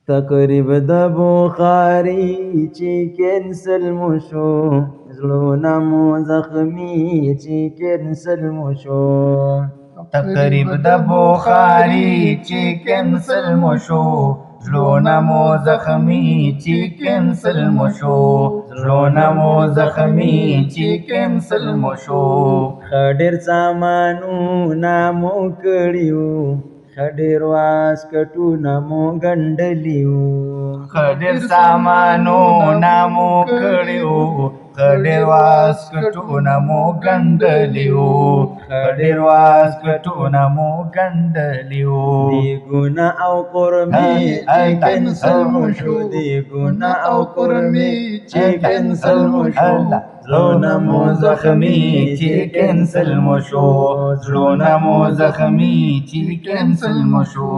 تقریب د بخاري چې کینسل مو شو، زړونه مو زخمي چې کینسل مو شو. تقریب د بخاري چې کینسل مو شو، زړونه مو زخمي چې کینسل مو شو، زړونه مو زخمي چې کینسل مو شو. ښه ډېر سامانونه مو کړي وو، ښه ډېر واسکټونه مو ګنډلي وو. ښه ډېر سامانونه مو کړي وو، ښه ډېر واسکټونه مو ګنډلي وو، ښه ډېر واسکټونه مو ګنډلي وو. دیګونه او قورمې چې کینسل مو شو، دیګونه او قورمې چې کینسل مو شو. زړونه مو زخمي چې کینسل مو شو، زړونه مو زخمي چې کینسل مو شو.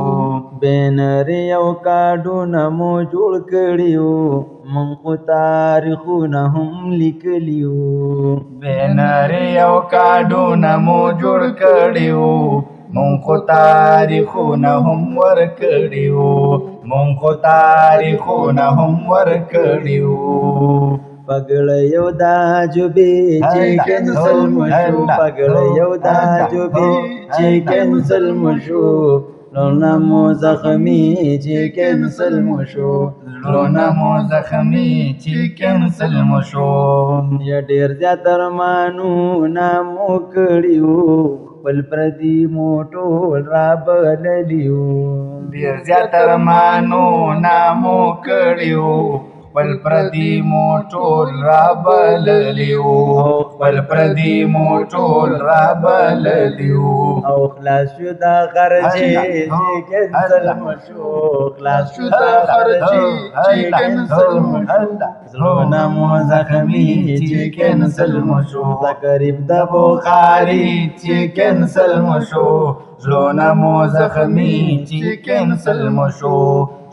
بینرې او کارډونه مو جوړ کړي وو، موږ خو تاریخونه هم لیکلي وو. بینرې او کارډونه مو جوړ کړي وو، موږ خو تاریخونه هم ورکړي وو، موږ خو تاریخونه هم ورکړي وو. پګړۍ او دا جوبې چې کینسل مو شو، پګړۍ او دا جوبې چې کینسل مو شو. زړونه مو زخمي چې کینسل مو شو، زړونه مو زخمي چې کینسل مو شو. یا ډېر زیات ارمانونه مو کړي وو، خپل پردي مو ټول رابللي وو. ډېر زیات ارمانونه مو کړي وو، خپل پردي مو ټول رابللي وو، خپل پردي مو ټول رابللي وو. او خلاص شو دا خرچې چې کینسل مو شو، خلاص شو دا خرچې چې کینسل مو شو. زړونه مو زخمي چې کینسل مو شو. تقریب د بخاري چې کینسل مو شو، زړونه مو زخمي چې کینسل مو شو،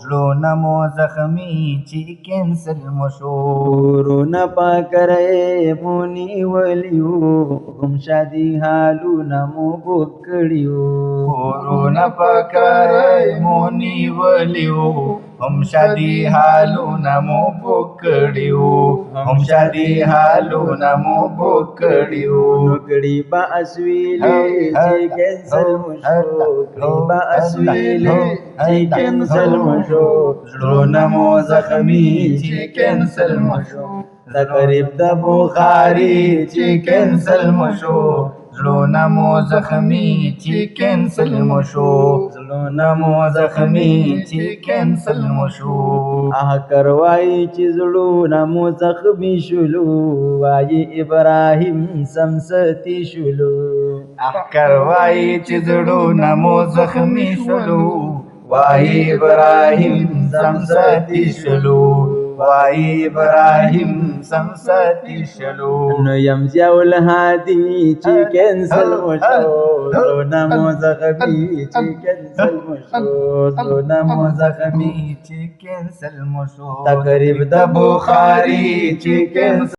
زړونه مو زخمي چې کینسل مو شو. کورونه پاکرۍ مو نیولي وو، هم شادي حالونه مو بوک کړي وو. کورونه پاکرۍ مو نیولي وو، هم شادي حالونه مو بوک کړي وو، هم شادي حالونه مو بوک کړي وو. نوکړي به اسویلې چې کینسل مو شو، کړي به اسویلې چې کینسل مو شو. زړونه مو زخمي چې کینسل مو شو. تقریب د بخاري چې کینسل مو شو، زړونه مو زخمي چې کینسل مو شو، زړونه مو زخمي چې کینسل مو شو. کروايي چې زړونه مو زخمي شولو، وایي ابراهیم سمستی شولو. کروايي چې زړونه مو زخمي شولو، وایي ابراهیم سمستی شولو، وایي ابراهیم سمستی شولو. نو یم ضیاء الهادي چې کینسل مو شو، زړونه مو زخمي چې کینسل مو شو، زړونه مو زخمي چې کینسل مو شو. تقریب د بخاري چې کینسل